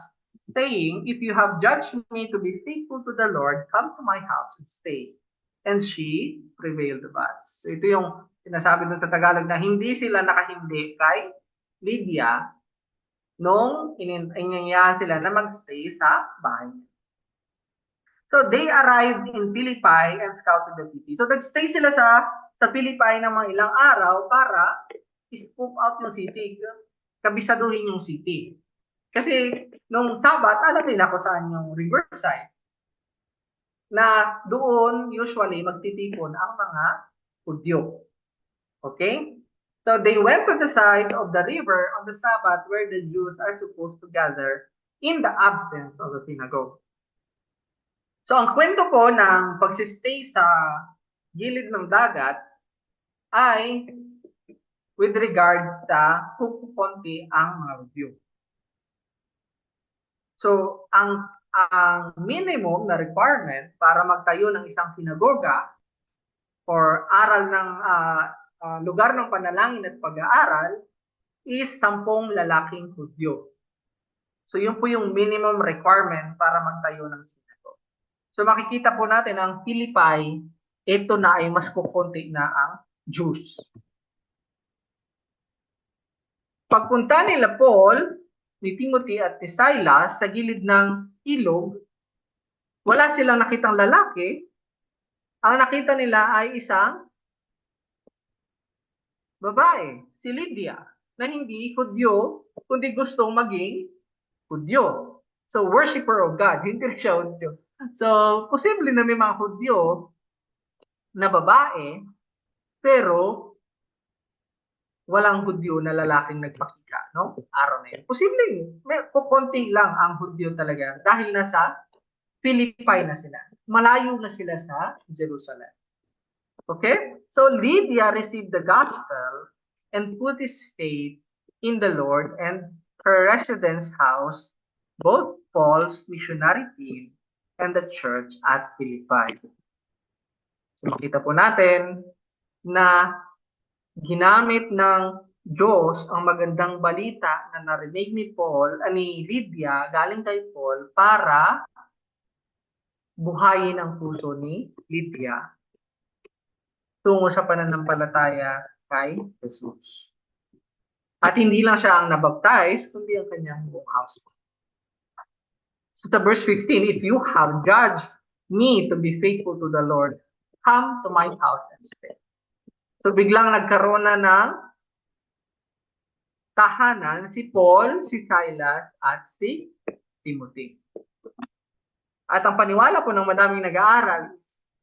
saying, if you have judged me to be faithful to the Lord, come to my house and stay. And she prevailed of us. So ito yung sinasabi dun sa Tagalog na hindi sila nakahindi kay Lydia nung inanyayahan sila na magstay sa bahay. So they arrived in Philippi and scouted the city. So nagstay sila sa Philippi ng mga ilang araw para i-scope out yung city, kabisaduhin yung city. Kasi nung Sabat, alam nila kung saan yung riverside. Na doon usually magtitipon ang mga Hudyo. Okay? So they went to the side of the river on the Sabbath where the Jews are supposed to gather in the absence of the synagogue. So ang kwento po ng pagsistay sa gilid ng dagat ay with regard sa kukunti ang mga Hudyo. So ang minimum na requirement para magtayo ng isang sinagoga or aral ng lugar ng panalangin at pag-aaral is 10 lalaking Hudyo. So yun po yung minimum requirement para magtayo ng sinagoga. So makikita po natin ang Philippi, ito na ay mas kukunti na ang Jews. Pagpunta nila Paul, ni Timothy at ni Silas sa gilid ng ilog, wala silang nakitang lalaki. Ang nakita nila ay isang babae, si Lydia, na hindi Hudyo, kundi gustong maging Hudyo. So, worshiper of God, hindi siya Hudyo. So, posible na may mga Hudyo na babae, pero walang Hudyo na lalaking nagpakita, no? Araw na yun. Posibleng, kukunti lang ang Hudyo talaga dahil nasa Philippi na sila. Malayo na sila sa Jerusalem. Okay? So Lydia received the gospel and put his faith in the Lord, and her residence house both Paul's missionary team and the church at Philippi. So makita po natin na ginamit ng Diyos ang magandang balita na narinig ni Lydia galing kay Paul para buhayin ang puso ni Lydia tungo sa pananampalataya kay Jesus. At hindi lang siya ang nabaptize, kundi ang kanyang buong household. So sa verse 15, if you have judged me to be faithful to the Lord, come to my house and stay. So biglang nagkaroon na ng tahanan si Paul, si Silas, at si Timothy. At ang paniwala po ng madaming nag-aaral,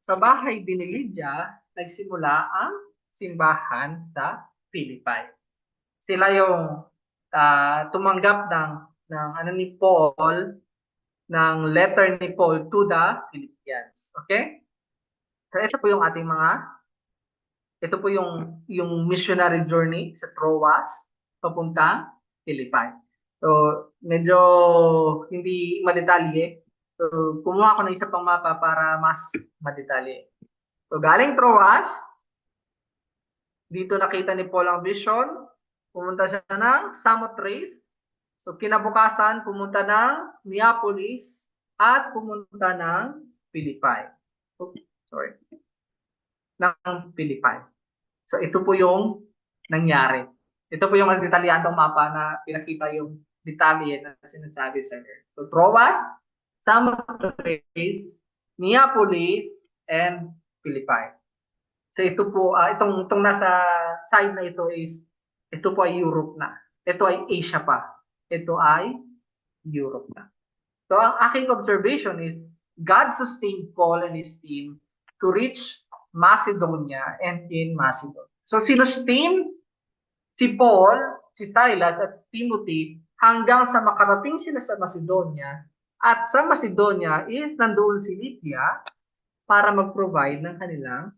sa bahay din ni Lydia, nagsimula ang simbahan sa Philippi. Sila yung tumanggap ng ni Paul, ng letter ni Paul to the Philippians. Okay? So ito po yung ating ito po yung missionary journey sa Troas papuntang Philippi. So medyo hindi madetalye. So kumuha ko ng isa pang mapa para mas madetalye. So galing Troas, dito nakita ni Paul ang vision, pumunta siya ng Samothrace. So kinabukasan, pumunta ng Neapolis at pumunta ng Philippi. Sorry. Ng Philippi. So ito po yung nangyari. Ito po yung mas detalyadong mapa na pinakita yung detalye na sinasabi sa Earth. So Troas, Samothrace, Neapolis, and Philippi. So ito po, itong nasa side na ito po ay Europe na. Ito ay Asia pa. Ito ay Europe na. So ang aking observation is, God sustained Paul and his team to reach Macedonia and in Macedonia. So sinustain si Paul, si Silas, at Timothy hanggang sa makarating sila sa Macedonia. At sa Macedonia is nandoon si Lydia para mag-provide ng kanilang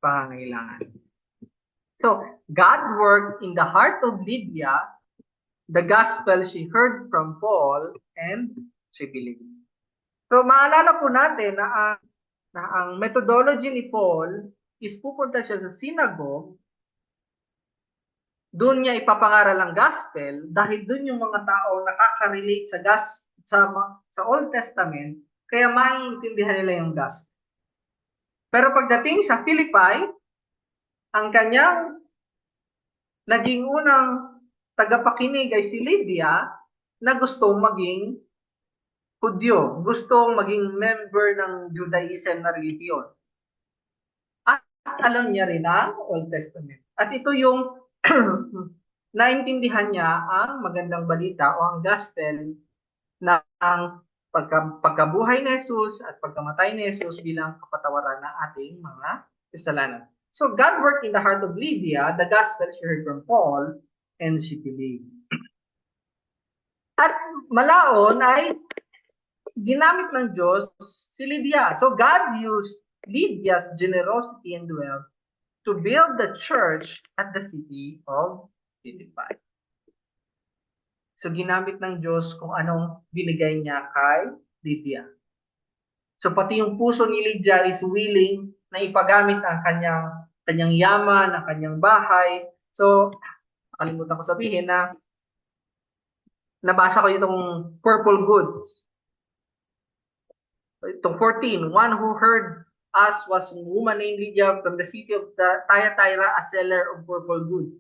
pangangailangan. So, God worked in the heart of Lydia, the gospel she heard from Paul, and she believed. So, maalala po natin na ang methodology ni Paul is pupunta siya sa synagogue doon niya ipapangaral ang gospel dahil doon yung mga tao nakaka-relate sa Old Testament, kaya maiintindihan nila yung gospel. Pero pagdating sa Philippi, ang kanyang naging unang tagapakinig ay si Lydia na gustong maging Hudyo, gustong maging member ng Judaism na relihiyon. At alam niya rin ang Old Testament. At ito yung naintindihan niya ang magandang balita o ang gospel na ang pagkabuhay ni Jesus at pagkamatay ni Jesus bilang kapatawaran ng ating mga kasalanan. So God worked in the heart of Lydia, the gospel she heard from Paul, and she believed. At malaon ay ginamit ng Diyos si Lydia. So God used Lydia's generosity and wealth to build the church at the city of Philippi. So ginamit ng Diyos kung anong binigay niya kay Lydia. So pati yung puso ni Lydia is willing na ipagamit ang kanyang yaman, ang kanyang bahay. So, nakalimutan ko sabihin na nabasa ko itong purple goods. Itong 14, one who heard us was a woman named Lydia from the city of Thyatira, a seller of purple goods.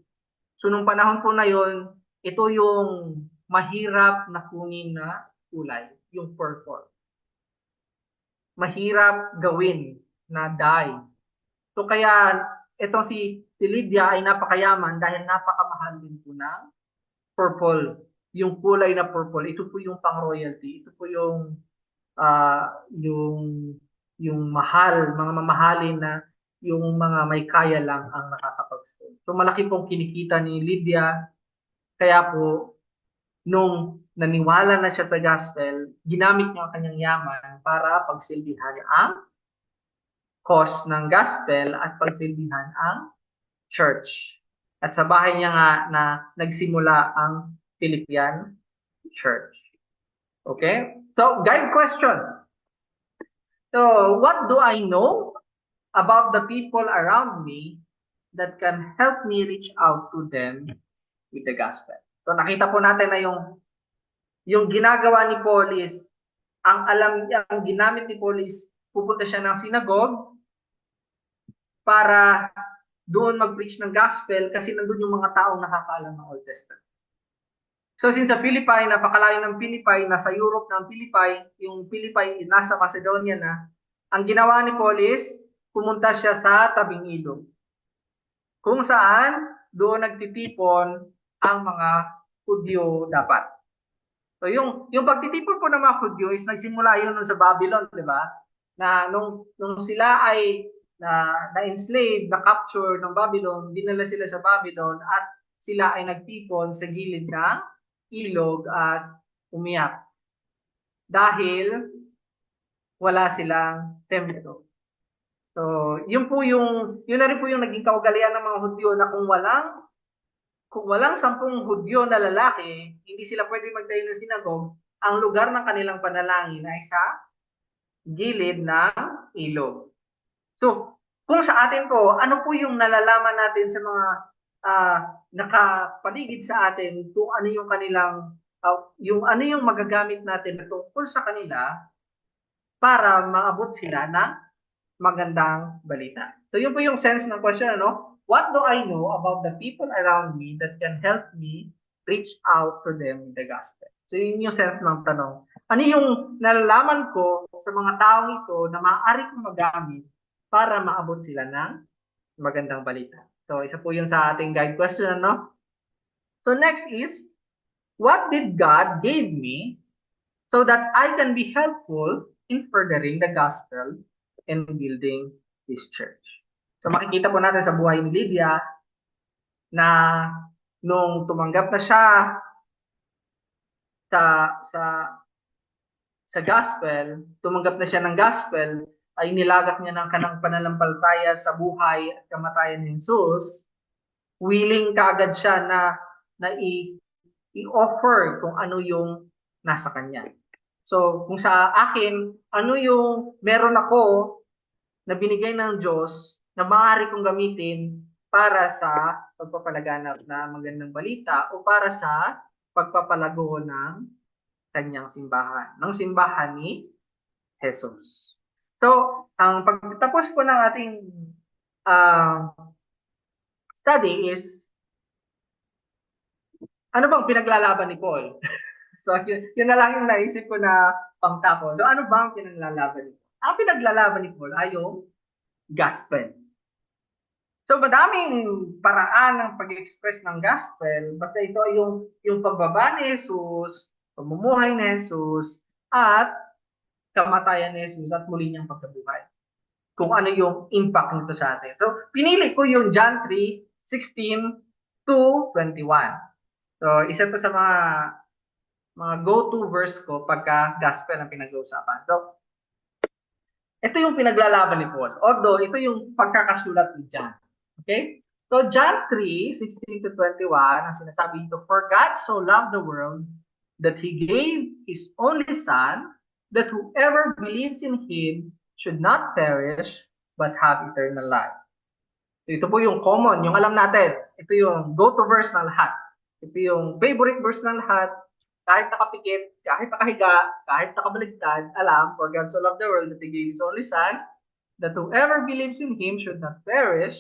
So, nung panahon po na yon, ito yung mahirap na kunin na kulay, yung purple. Mahirap gawin na dye. So, kaya itong si Lydia ay napakayaman dahil napakamahal din po ng purple. Yung kulay na purple, ito po yung pang-royalty. Ito po yung mahal, mga mamahalin na yung mga may kaya lang ang nakakapag-sell. So malaki pong kinikita ni Lydia. Kaya po, nung naniwala na siya sa gospel, ginamit niya ang kanyang yaman para pagsilbihan ang cause ng gospel at pagsilbihan ang church. At sa bahay niya nga na nagsimula ang Philippian Church. Okay? So, guide question. So, what do I know about the people around me that can help me reach out to them with the gospel? So, nakita po natin na yung ginagawa ni Paul is, ang ginamit ni Paul is, pupunta siya ng synagogue para doon mag-preach ng gospel kasi nandun yung mga taong nakakaalam ng Old Testament. So since sa Philippi, napakalayo ng Philippi, nasa Europe ng Philippi, yung Philippi nasa Macedonia na, ang ginawa ni Paul is, pumunta siya sa tabing ilog. Kung saan, doon nagtitipon ang mga Hudyo dapat. So yung pagtitipon po ng mga Hudyo is nagsimula yun sa Babylon, di ba? Na nung sila ay na-enslave, na-capture ng Babylon, dinala sila sa Babylon at sila ay nagtipon sa gilid ng ilog at umiyak. Dahil wala silang templo. So, yun na rin po yung naging kaugalian ng mga Hudyo na kung walang 10 Hudyo na lalaki, hindi sila pwede magtayo ng sinagog, ang lugar ng kanilang panalangin ay sa gilid ng ilog. So, kung sa atin po, ano po yung nalalaman natin sa mga nakapaligid sa atin kung ano yung kanilang, ano yung magagamit natin na tungkol sa kanila para maabot sila ng magandang balita. So, yun po yung sense ng question, no? What do I know about the people around me that can help me reach out to them with the gospel? So, yun yung sense ng tanong. Ano yung nalalaman ko sa mga taong ito na maaari kong magamit para maabot sila ng magandang balita? So, isa po yun sa ating guide question, no? So, next is, what did God give me so that I can be helpful in furthering the gospel and building this church? So, makikita po natin sa buhay ni Lydia na nung tumanggap na siya sa gospel, tumanggap na siya ng gospel, ay nilagak niya ng kanang pananampalataya sa buhay at kamatayan ni Jesus, willing kaagad siya na i-offer kung ano yung nasa kanya. So, kung sa akin, ano yung meron ako na binigay ng Diyos na maaari kong gamitin para sa pagpapalaganap ng magandang balita o para sa pagpapalago ng kanyang simbahan, ng simbahan ni Jesus. So, ang pagtapos po ng ating uh, study is, ano bang pinaglalaban ni Paul? So, yun na lang yung naisip ko na pangtapos. So, ano ba ang pinaglalaban ni Paul? Ang pinaglalaban ni Paul ay yung gospel. So, madaming paraan ng pag-express ng gospel. Basta ito ay yung pagbaba ni Jesus, pamumuhay ni Jesus, at kamatayan ni Jesus at muli niyang pagkabuhay. Kung ano yung impact nito sa atin. So, pinili ko yung John 3:16 to 21. So, isa to sa mga go-to verse ko pagka gospel ang pinag-uusapan. So, ito yung pinaglalaban ni Paul. Although, ito yung pagkakasulat ni John. Okay? So, John 3:16 to 21, ang sinasabi dito, For God so loved the world that He gave His only Son, that whoever believes in Him should not perish, but have eternal life. So, ito po yung common, yung alam natin. Ito yung go-to verse ng lahat. Ito yung favorite verse ng lahat. Kahit nakapikit, kahit nakahiga, kahit nakabaligtad, alam, for God so loved the world that He gave His only Son, that whoever believes in Him should not perish,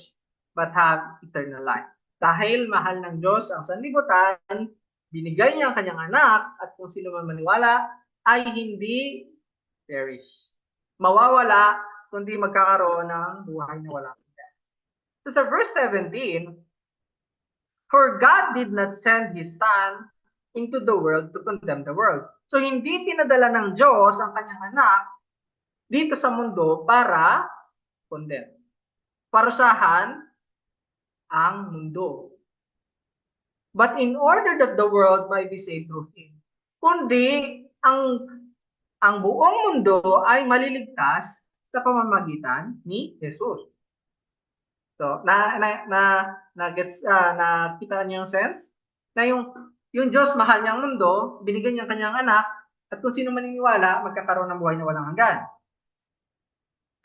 but have eternal life. Dahil mahal ng Diyos ang sanlibutan, binigay niya ang kanyang anak, at kung sino man maniwala, ay hindi perish. Mawawala, kundi magkakaroon ng buhay na walang hanggan. So sa verse 17, For God did not send His Son into the world to condemn the world. So hindi pinadala ng Diyos ang kanyang anak dito sa mundo para condemn. Parusahan ang mundo. But in order that the world might be saved through Him. Kundi ang buong mundo ay maliligtas sa pamamagitan ni Jesus. So, nakita niyo yung sense? Na yung Diyos mahal niya ang mundo, binigyan niya ang kanyang anak, at kung sino maniniwala, magkakaroon ng buhay na walang hanggan.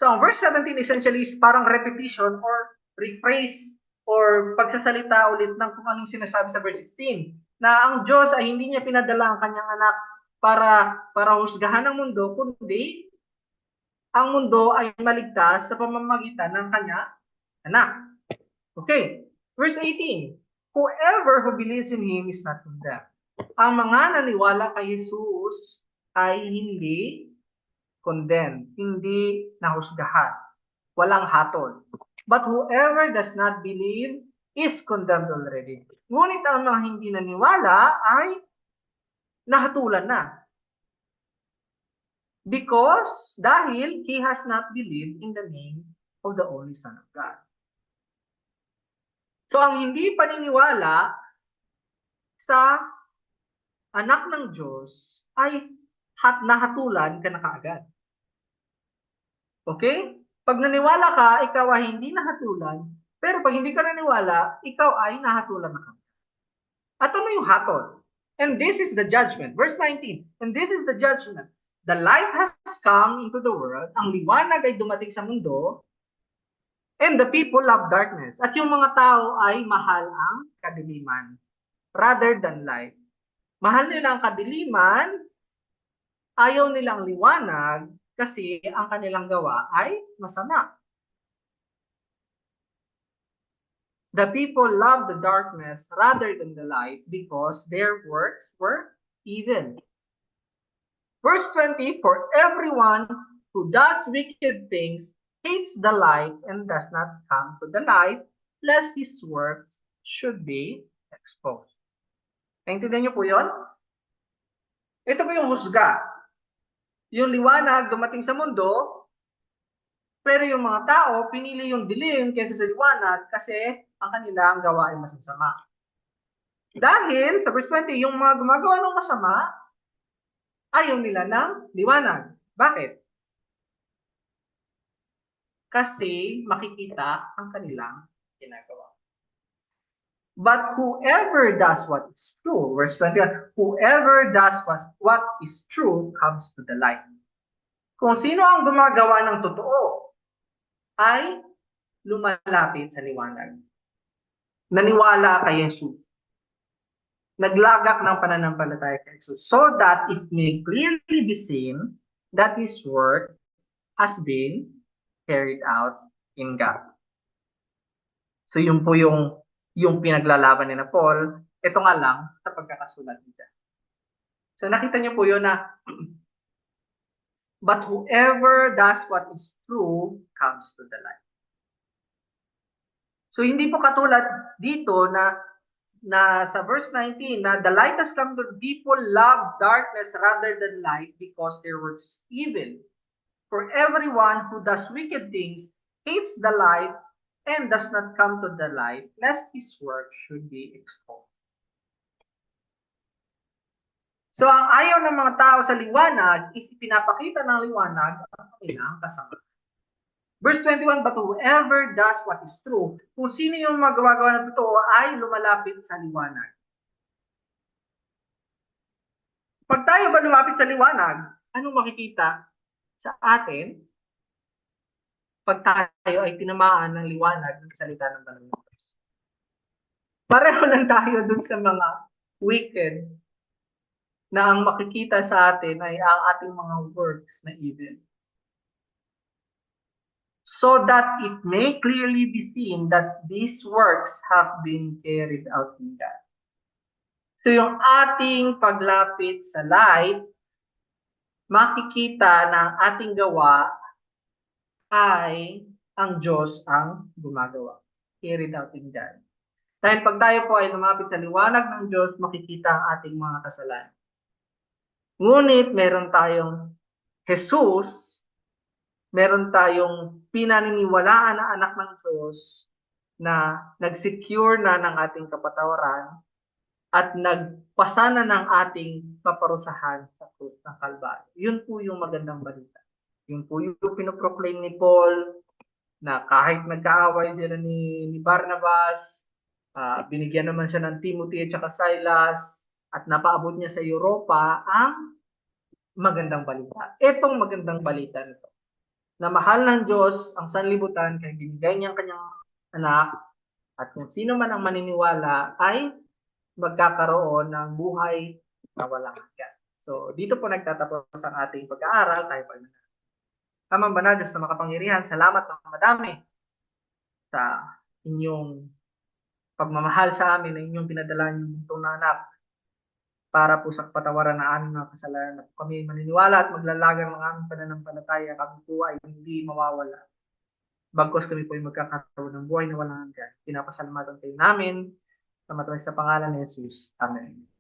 So, ang verse 17 essentially is parang repetition or rephrase or pagsasalita ulit ng kung anong sinasabi sa verse 16. Na ang Diyos ay hindi niya pinadala ang kanyang anak para husgahan ang mundo, kundi ang mundo ay maligtas sa pamamagitan ng kanya anak. Okay, verse 18. Whoever who believes in Him is not condemned. Ang mga naniwala kay Jesus ay hindi condemned, hindi nahusgahan, walang hatol. But whoever does not believe is condemned already. Ngunit ang mga hindi naniwala ay nahatulan na. Because, dahil he has not believed in the name of the only Son of God. So, ang hindi paniniwala sa anak ng Diyos ay nahatulan ka na kaagad. Okay? Pag naniwala ka, ikaw ay hindi nahatulan. Pero pag hindi ka naniwala, ikaw ay nahatulan na ka. At ano yung hatol? And this is the judgment. Verse 19. And this is the judgment. The light has come into the world. Ang liwanag ay dumating sa mundo. And the people love darkness. At yung mga tao ay mahal ang kadiliman rather than light. Mahal nila ang kadiliman, ayaw nilang liwanag kasi ang kanilang gawa ay masama. The people loved the darkness rather than the light because their works were evil. Verse 20, For everyone who does wicked things hates the light and does not come to the light, lest his works should be exposed. Naintindihan niyo po yun? Ito po yung husga. Yung liwanag dumating sa mundo, pero yung mga tao, pinili yung dilim kaysa sa liwanag kasi ang kanilang gawa ay masasama. Dahil, sa verse 20, yung mga gumagawa ng masama, ayaw nila ng liwanag. Bakit? Kasi makikita ang kanilang ginagawa. But whoever does what is true, verse 21, whoever does what is true comes to the light. Kung sino ang gumagawa ng totoo, ay lumalapit sa liwanag. naniwala kay Jesus. Naglagak ng pananampalataya kay Jesus so that it may clearly be seen that His work has been carried out in God. So yun po yung pinaglalaban ni na Paul. Ito nga lang sa pagkakasulat niya. So nakita niyo po yun na but whoever does what is true comes to the light. So hindi po katulad dito na sa verse 19 na the light has come to people love darkness rather than light because their works is evil. For everyone who does wicked things hates the light and does not come to the light, lest his work should be exposed. So ang ayaw ng mga tao sa liwanag is pinapakita ng liwanag ang kanilang kasama. Verse 21, but whoever does what is true, kung sino yung magagawa ng totoo ay lumalapit sa liwanag. Pag tayo ba lumapit sa liwanag, anong makikita sa atin pag tayo ay tinamaan ng liwanag ng salita ng Panginoon? Pareho lang tayo dun sa mga wicked na ang makikita sa atin ay ang ating mga works na evil. So that it may clearly be seen that these works have been carried out in God. So yung ating paglapit sa light, makikita na ang ating gawa ay ang Diyos ang gumagawa. Carried out in God. Dahil pag tayo po ay lumapit sa liwanag ng Diyos, makikita ang ating mga kasalanan. Ngunit meron tayong Jesus, meron tayong pinaniniwalaan na anak ng Diyos na nag-secure na ng ating kapatawaran at nagpasana ng ating paparusahan sa krus ng Kalbaryo. Yun po yung magandang balita. Yun po yung pinoproclaim ni Paul na kahit nagkaaway sila ni Barnabas, binigyan naman siya ng Timothy at saka Silas at napaabot niya sa Europa ang magandang balita. Itong magandang balita nito na mahal ng Diyos ang sanlibutan kaya binigay niya ang kanyang anak at kung sino man ang maniniwala ay magkakaroon ng buhay na walang hanggan. So, dito po nagtatapos ang ating pag-aaral. Tayo pa na. Amang banal Diyos na makapangyarihan, salamat ng madami sa inyong pagmamahal sa amin na inyong pinadala niyong itong anak para po sa kapatawaran ng aming mga kasalanan at kami maniniwala at maglalagang ng aming pananampalataya, kami po ay hindi mawawala. Bagkos kami po ay magkakaroon ng buhay na walang hanggan. Pinapasalamatan kayo namin sa matamis sa pangalan ni Jesus. Amen.